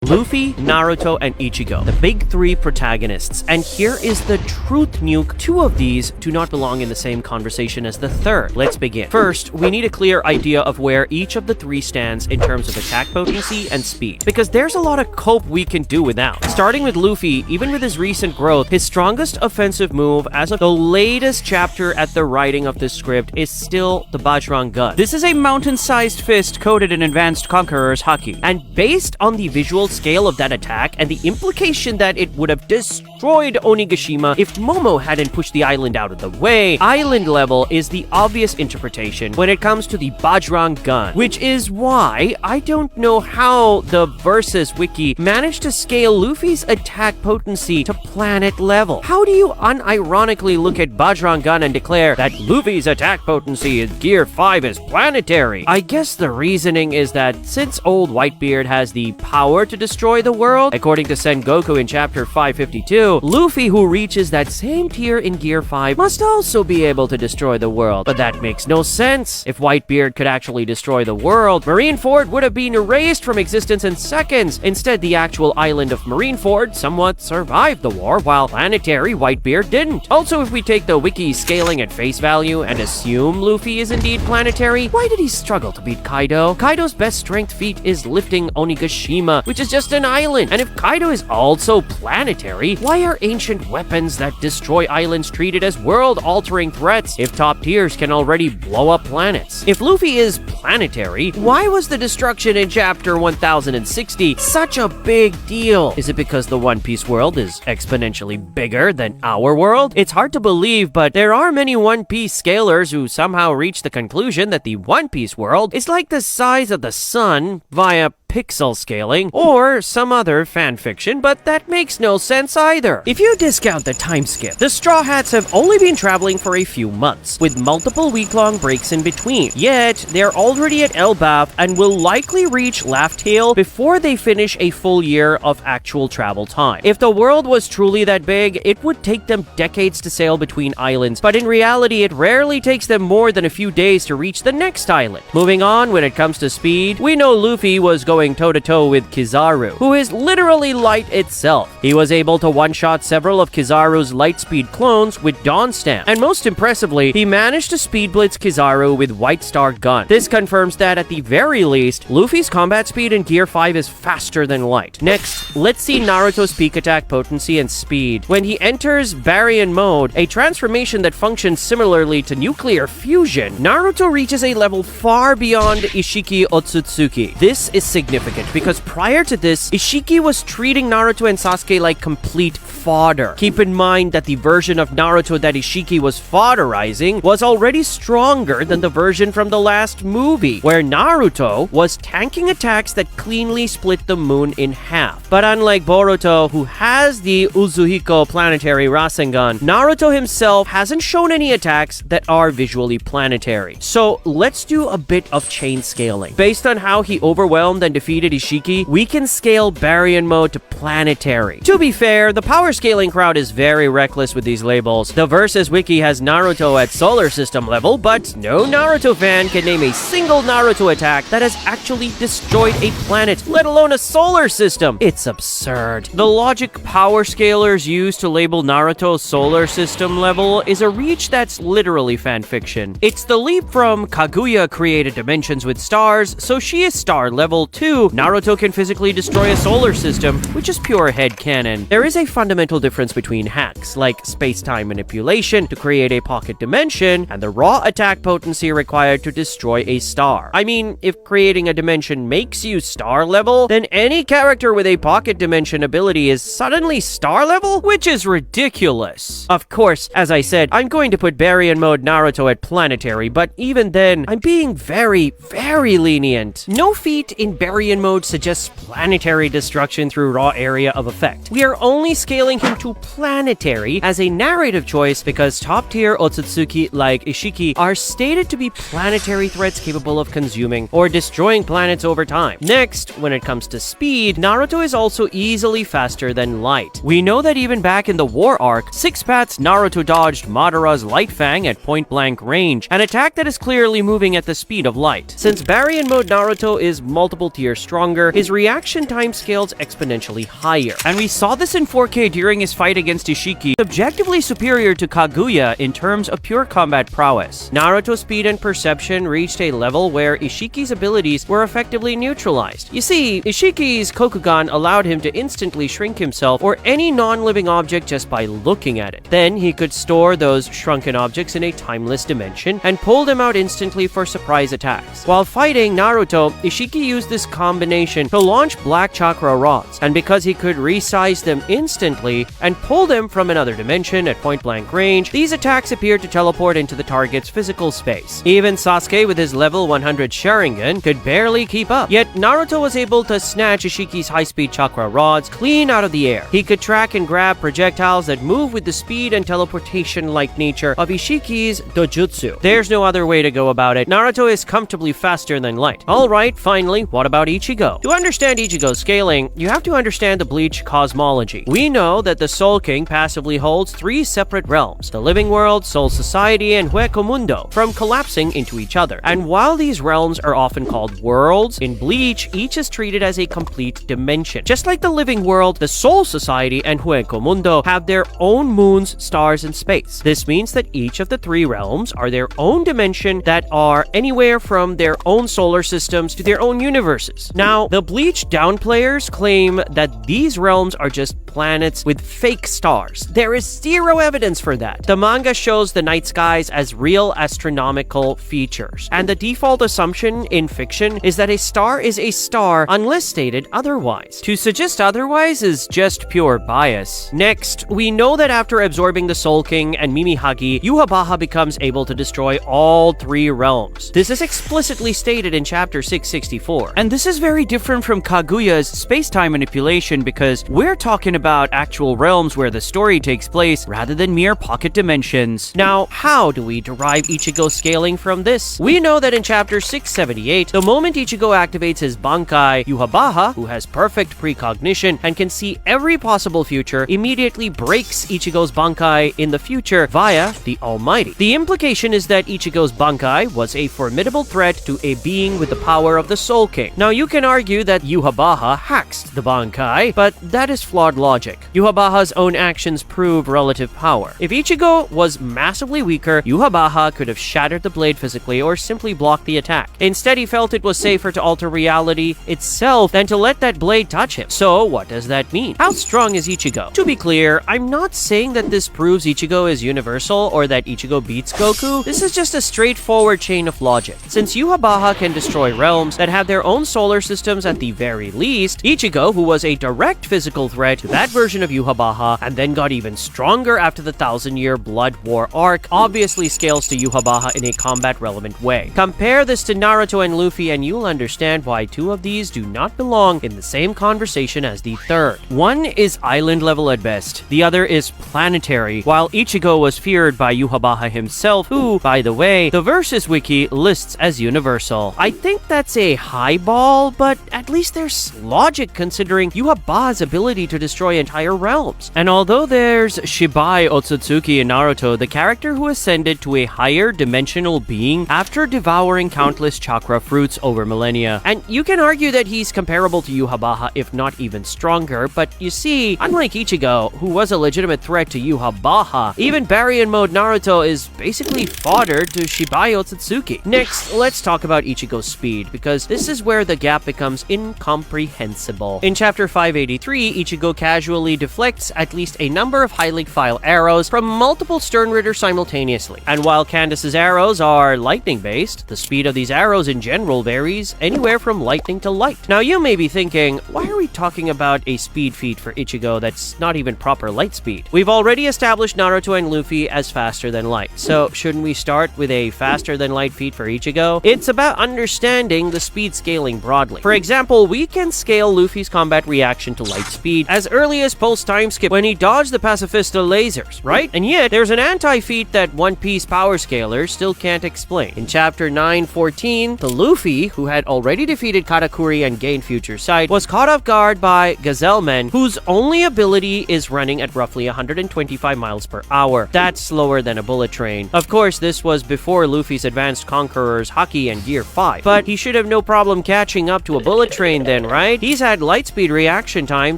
Luffy, Naruto, and Ichigo, the big three protagonists. And here is the truth nuke. Two of these do not belong in the same conversation as the third. Let's begin. First, we need a clear idea of where each of the three stands in terms of attack potency and speed, because there's a lot of cope we can do without. Starting with Luffy, even with his recent growth, his strongest offensive move as of the latest chapter at the writing of this script is still the Bajrang gun. This is a mountain-sized fist coated in advanced conqueror's haki, and based on the visual scale of that attack and the implication that it would have destroyed Onigashima if Momo hadn't pushed the island out of the way, island level is the obvious interpretation when it comes to the Bajrang gun, which is why I don't know how the Versus Wiki managed to scale Luffy's attack potency to planet level. How do you unironically look at Bajrang gun and declare that Luffy's attack potency in Gear 5 is planetary? I guess the reasoning is that since old Whitebeard has the power to destroy the world, according to Sengoku in chapter 552, Luffy, who reaches that same tier in Gear 5, must also be able to destroy the world. But that makes no sense. If Whitebeard could actually destroy the world, Marineford would have been erased from existence in seconds. Instead, the actual island of Marineford somewhat survived the war, while planetary Whitebeard didn't. Also, if we take the wiki scaling at face value and assume Luffy is indeed planetary, why did he struggle to beat Kaido? Kaido's best strength feat is lifting Onigashima, which is just an island. And if Kaido is also planetary, why are ancient weapons that destroy islands treated as world-altering threats if top tiers can already blow up planets? If Luffy is planetary, why was the destruction in chapter 1060 such a big deal? Is it because the One Piece world is exponentially bigger than our world? It's hard to believe, but there are many One Piece scalers who somehow reach the conclusion that the One Piece world is like the size of the sun via pixel scaling, or some other fanfiction, but that makes no sense either. If you discount the time skip, the Straw Hats have only been traveling for a few months, with multiple week-long breaks in between. Yet, they're already at Elbaf and will likely reach Laugh Tale before they finish a full year of actual travel time. If the world was truly that big, it would take them decades to sail between islands, but in reality, it rarely takes them more than a few days to reach the next island. Moving on, when it comes to speed, we know Luffy was going toe-to-toe with Kizaru, who is literally light itself. He was able to one-shot several of Kizaru's light-speed clones with Dawn Stamp, and most impressively, he managed to speed blitz Kizaru with White Star Gun. This confirms that at the very least, Luffy's combat speed in Gear 5 is faster than light. Next, let's see Naruto's peak attack potency and speed. When he enters Baryon mode, a transformation that functions similarly to nuclear fusion, Naruto reaches a level far beyond Ishiki Otsutsuki. This is significant because prior to this, Ishiki was treating Naruto and Sasuke like complete fodder. Keep in mind that the version of Naruto that Ishiki was fodderizing was already stronger than the version from the last movie, where Naruto was tanking attacks that cleanly split the moon in half. But unlike Boruto, who has the Uzuhiko planetary Rasengan, Naruto himself hasn't shown any attacks that are visually planetary. So let's do a bit of chain scaling. Based on how he overwhelmed and defeated Ishiki, we can scale Baryon mode to planetary. To be fair, the power scaling crowd is very reckless with these labels. The Versus Wiki has Naruto at solar system level, but no Naruto fan can name a single Naruto attack that has actually destroyed a planet, let alone a solar system. It's absurd. The logic power scalers use to label Naruto solar system level is a reach that's literally fanfiction. It's the leap from Kaguya created dimensions with stars, so she is star level 2. Naruto can physically destroy a solar system, which is pure headcanon. There is a fundamental difference between hacks, like space-time manipulation to create a pocket dimension, and the raw attack potency required to destroy a star. I mean, if creating a dimension makes you star level, then any character with a pocket dimension ability is suddenly star level, which is ridiculous. Of course, as I said, I'm going to put Baryon mode Naruto at planetary, but even then, I'm being very, very lenient. No feat in Baryon mode suggests planetary destruction through raw area of effect. We are only scaling him to planetary as a narrative choice because top tier Otsutsuki like Ishiki are stated to be planetary threats capable of consuming or destroying planets over time. Next, when it comes to speed, Naruto is also easily faster than light. We know that even back in the war arc, Six Path's Naruto dodged Madara's Light Fang at point-blank range, an attack that is clearly moving at the speed of light. Since Baryon Mode Naruto is multiple tiers stronger, his reaction time scales exponentially higher. And we saw this in 4K during his fight against Ishiki, objectively superior to Kaguya in terms of pure combat prowess. Naruto's speed and perception reached a level where Ishiki's abilities were effectively neutralized. You see, Ishiki's Kokugan allowed him to instantly shrink himself or any non-living object just by looking at it. Then he could store those shrunken objects in a timeless dimension and pull them out instantly for surprise attacks. While fighting Naruto, Ishiki used this combination to launch black chakra rods, and because he could resize them instantly and pull them from another dimension at point-blank range, these attacks appeared to teleport into the target's physical space. Even Sasuke with his level 100 Sharingan could barely keep up, yet Naruto was able to snatch Ishiki's high-speed chakra rods clean out of the air. He could track and grab projectiles that move with the speed and teleportation-like nature of Ishiki's dojutsu. There's no other way to go about it. Naruto is comfortably faster than light. Alright, finally, what about Ichigo? To understand Ichigo's scaling, you have to understand the Bleach cosmology. We know that the Soul King passively holds three separate realms, the living world, Soul Society, and Hueco Mundo, from collapsing into each other. And while these realms are often called worlds, in Bleach, each is treated as a complete dimension. Just like the living world, the Soul Society and Hueco Mundo have their own moons, stars, and space. This means that each of the three realms are their own dimension that are anywhere from their own solar systems to their own universes. Now, the Bleach downplayers claim that these realms are just planets with fake stars. There is zero evidence for that. The manga shows the night skies as real astronomical features, and the default assumption in fiction is that a star is a star unless stated otherwise. To suggest otherwise is just pure bias. Next, we know that after absorbing the Soul King and Mimihagi, Yhwach becomes able to destroy all three realms. This is explicitly stated in chapter 664. And this is very different from Kaguya's space-time manipulation because we're talking about actual realms where the story takes place rather than mere pocket dimensions. Now, how do we derive Ichigo's scaling from this? We know that in chapter 678, the moment Ichigo activates his Bankai, Yhwach, who has perfect precognition and can see every possible future, immediately breaks Ichigo's Bankai in the future via the Almighty. The implication is that Ichigo's Bankai was a formidable threat to a being with the power of the Soul King. Now, you can argue that Yhwach hacks the Bankai, but that is flawed logic. Yhwach's own actions prove relative power. If Ichigo was massively weaker, Yhwach could have shattered the blade physically or simply blocked the attack. Instead, he felt it was safer to alter reality itself than to let that blade touch him. So, what does that mean? How strong is Ichigo? To be clear, I'm not saying that this proves Ichigo is universal or that Ichigo beats Goku. This is just a straightforward chain of logic. Since Yhwach can destroy realms that have their own solar systems at the very least, Ichigo, who was a direct physical threat to that version of Yhwach and then got even stronger after the 1000-year Blood War arc, obviously scales to Yhwach in a combat-relevant way. Compare this to Naruto and Luffy and you'll understand why two of these do not belong in the same conversation as the third. One is island level at best, the other is planetary, while Ichigo was feared by Yhwach himself, who, by the way, the Versus Wiki lists as universal. I think that's a high ball, but at least there's logic considering Yhwach's ability to destroy entire realms. And although there's Shibai Otsutsuki in Naruto, the character who ascended to a higher dimensional being after devouring countless chakra fruits over millennia, and you can argue that he's comparable to Yhwach if not even stronger, but you see, unlike Ichigo, who was a legitimate threat to Yhwach, even Baryon Mode Naruto is basically fodder to Shibai Otsutsuki. Next, let's talk about Ichigo's speed, because this is where the gap becomes incomprehensible. In chapter 583, Ichigo casually deflects at least a number of Hylic File arrows from multiple Stern Ritters simultaneously. And while Candace's arrows are lightning-based, the speed of these arrows in general varies anywhere from lightning to light. Now, you may be thinking, why are we talking about a speed feat for Ichigo that's not even proper light speed? We've already established Naruto and Luffy as faster than light, so shouldn't we start with a faster than light feat for Ichigo? It's about understanding the speed scaling broadly. For example, we can scale Luffy's combat reaction to light speed as early as Pulse Time Skip when he dodged the Pacifista lasers, right? And yet, there's an anti-feat that One Piece power scalers still can't explain. In chapter 914, the Luffy, who had already defeated Katakuri and gained Future Sight, was caught off guard by Gazelleman, whose only ability is running at roughly 125 miles per hour. That's slower than a bullet train. Of course, this was before Luffy's advanced conquerors Haki and Gear 5, but he should have no problem catching up to a bullet train then, right? He's had lightspeed reaction time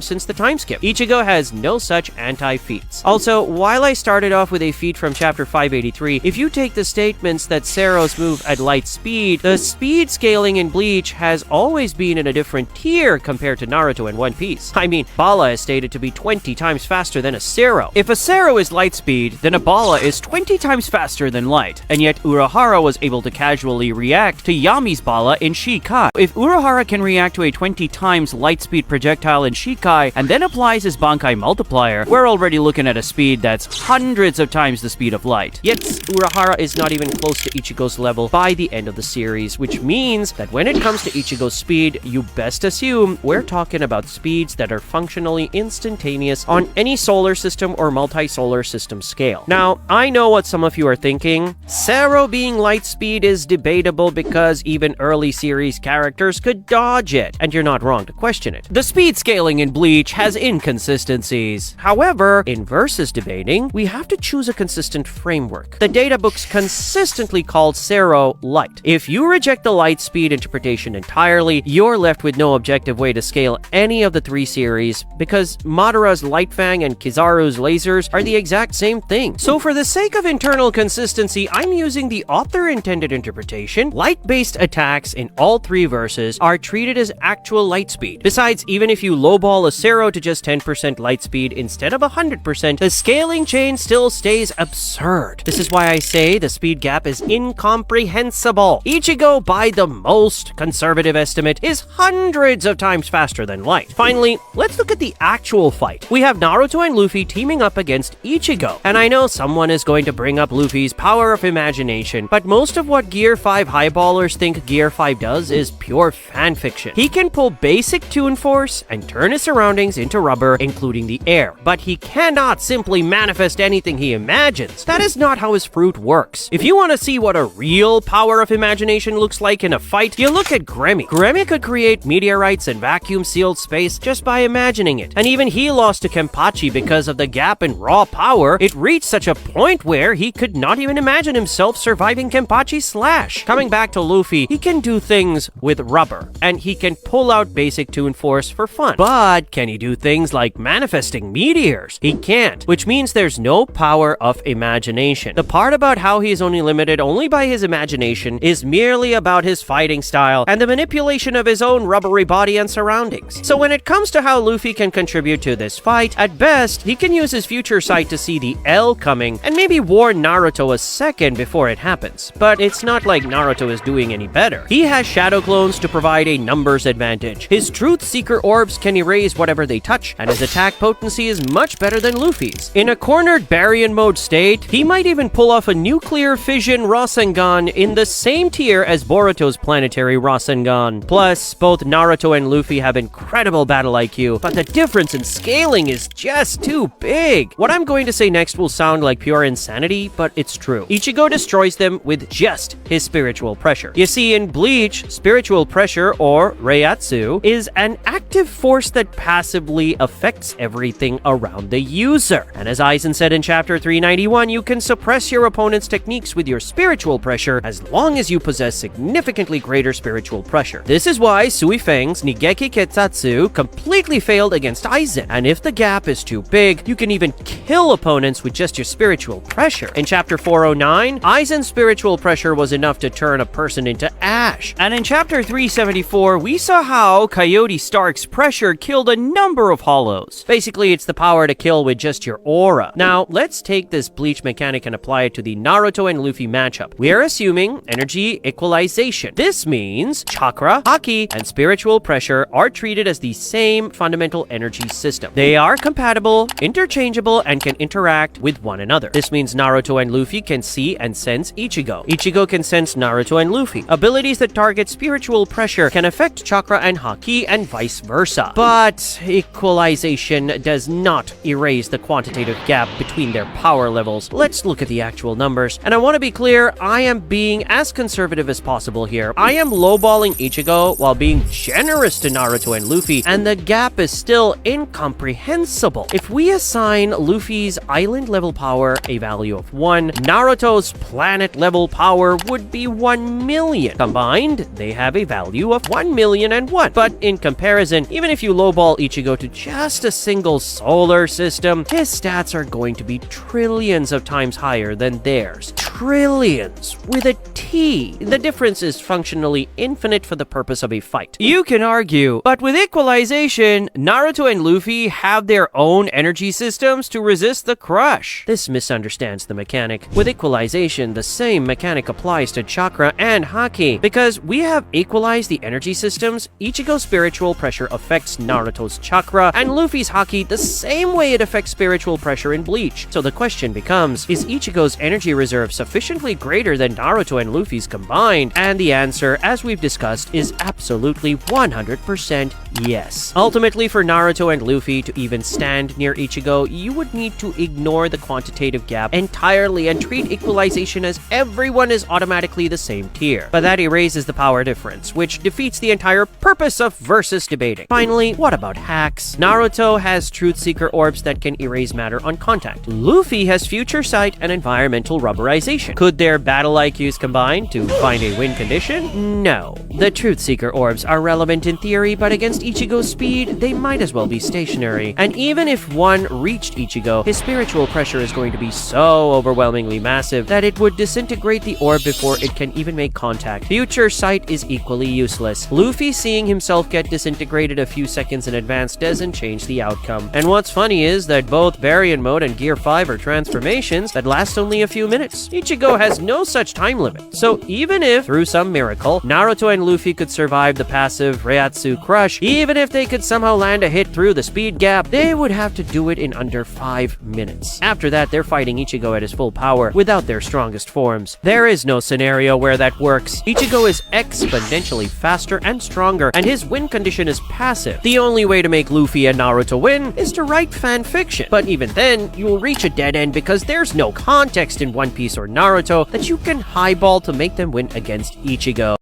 since the time skip. Ichigo has no such anti-feats. Also, while I started off with a feat from chapter 583, if you take the statements that Sero's move at light speed, the speed scaling in Bleach has always been in a different tier compared to Naruto and One Piece. I mean, Bala is stated to be 20 times faster than a Sero. If a Sero is light speed, then a Bala is 20 times faster than light, and yet Urahara was able to casually react to Yami's Bala in Shikai. If Urahara can react to a 20 times light speed projectile in Shikai and then applies his Bankai multiplier, we're already looking at a speed that's hundreds of times the speed of light. Yet Urahara is not even close to Ichigo's level by the end of the series, which means that when it comes to Ichigo's speed, you best assume we're talking about speeds that are functionally instantaneous on any solar system or multi-solar system scale. Now, I know what some of you are thinking. Sero being light speed is debatable because even early series characters could dodge it, and you're not wrong to question it. The speed scaling in Bleach has inconsistencies. However, in versus debating, we have to choose a consistent framework. The databooks consistently called Sero light. If you reject the light speed interpretation entirely, you're left with no objective way to scale any of the three series because Madara's Light Fang and Kizaru's lasers are the exact same thing. So for the sake of internal consistency, I'm using the author-intended interpretation. Light-based attacks in all three verses are treated as actual light speed. Besides, even if you lowball a Sero to just 10% light speed instead of 100%, the scaling chain still stays absurd. This is why I say the speed gap is incomprehensible. Ichigo, by the most conservative estimate, is hundreds of times faster than light. Finally, let's look at the actual fight. We have Naruto and Luffy teaming up against Ichigo. And I know someone is going to bring up Luffy's power of imagination, but most of what Gear 5 highballers think Gear 5 does is pure fanfiction. He can pull basic Toon Force and turn his surroundings into rubber, including the air, but he cannot simply manifest anything he imagines. That is not how his fruit works. If you want to see what a real power of imagination looks like in a fight, you look at Gremmy. Gremmy could create meteorites and vacuum-sealed space just by imagining it. And even he lost to Kenpachi because of the gap in raw power. It reached such a point where he could not even imagine himself surviving Kenpachi's slash. Coming back to Luffy, he can do things with rubber, and he can pull out basic Toon Force for fun. But can he do things like manifesting meteors? He can't, which means there's no power of imagination. The part about how he is only limited by his imagination is merely about his fighting style and the manipulation of his own rubbery body and surroundings. So when it comes to how Luffy can contribute to this fight, at best, he can use his future sight to see the L coming and maybe warn Naruto a second before it happens. But it's not like Naruto is doing any better. He has shadow clones to provide a numbers advantage. His truth seeker orbs can erase whatever they touch, and his attack potency is much better than Luffy's. In a cornered Baryon mode state, he might even pull off a nuclear fission Rasengan in the same tier as Boruto's planetary Rasengan. Plus, both Naruto and Luffy have incredible battle IQ, but the difference in scaling is just too big. What I'm going to say next will sound like pure insanity, but it's true. Ichigo destroys them with just his spiritual pressure. You see, in Bleach, spiritual pressure, or Reiatsu, is an active force that passively affects everything around the user. And as Aizen said in chapter 391, you can suppress your opponent's techniques with your spiritual pressure as long as you possess significantly greater spiritual pressure. This is why Suifeng's Nigeki Ketsatsu completely failed against Aizen. And if the gap is too big, you can even kill opponents with just your spiritual pressure. In chapter 409, Aizen's spiritual pressure was enough to turn a person into ash. And in chapter 374, we saw how Coyote Stark's pressure killed a number of hollows. Basically, it's the power to kill with just your aura. Now, let's take this Bleach mechanic and apply it to the Naruto and Luffy matchup. We are assuming energy equalization. This means chakra, haki, and spiritual pressure are treated as the same fundamental energy system. They are compatible, interchangeable, and can interact with one another. This means Naruto and Luffy can see and sense Ichigo. Ichigo can sense Naruto and Luffy. Abilities that target spiritual pressure can affect chakra and haki, and vice versa. But equalization does not erase the quantitative gap between between their power levels. Let's look at the actual numbers. And I want to be clear, I am being as conservative as possible here. I am lowballing Ichigo while being generous to Naruto and Luffy, and the gap is still incomprehensible. If we assign Luffy's island level power a value of 1, Naruto's planet level power would be 1 million. Combined, they have a value of 1,000,001. But in comparison, even if you lowball Ichigo to just a single solar system, his stats are going to be trillions of times higher than theirs. Trillions with a T. The difference is functionally infinite for the purpose of a fight. You can argue, but with equalization, Naruto and Luffy have their own energy systems to resist the crush. This misunderstands the mechanic. With equalization, the same mechanic applies to chakra and haki. Because we have equalized the energy systems, Ichigo's spiritual pressure affects Naruto's chakra, and Luffy's haki the same way it affects spiritual pressure in Bleach. So the question becomes, is Ichigo's energy reserve sufficiently greater than Naruto and Luffy's combined? And the answer, as we've discussed, is absolutely 100% yes. Ultimately, for Naruto and Luffy to even stand near Ichigo, you would need to ignore the quantitative gap entirely and treat equalization as everyone is automatically the same tier. But that erases the power difference, which defeats the entire purpose of versus debating. Finally, what about hacks? Naruto has Truth Seeker orbs that can erase matter on contact. Luffy has Future Sight and environmental rubberization. Could their battle IQs combine to find a win condition? No. The Truth Seeker orbs are relevant in theory, but against Ichigo's speed, they might as well be stationary. And even if one reached Ichigo, his spiritual pressure is going to be so overwhelmingly massive that it would disintegrate the orb before it can even make contact. Future Sight is equally useless. Luffy seeing himself get disintegrated a few seconds in advance doesn't change the outcome. And what's funny is that both Variant Mode and Gear 5 are transformations that last only a few minutes. Ichigo has no such time limit. So even if, through some miracle, Naruto and Luffy could survive the passive Reiatsu Crush, even if they could somehow land a hit through the speed gap, they would have to do it in under 5 minutes. After that, they're fighting Ichigo at his full power without their strongest forms. There is no scenario where that works. Ichigo is exponentially faster and stronger, and his win condition is passive. The only way to make Luffy and Naruto win is to write fan fiction. But even then, you'll reach a dead end because there's no context in One Piece or Naruto that you can highball to make them win against Ichigo.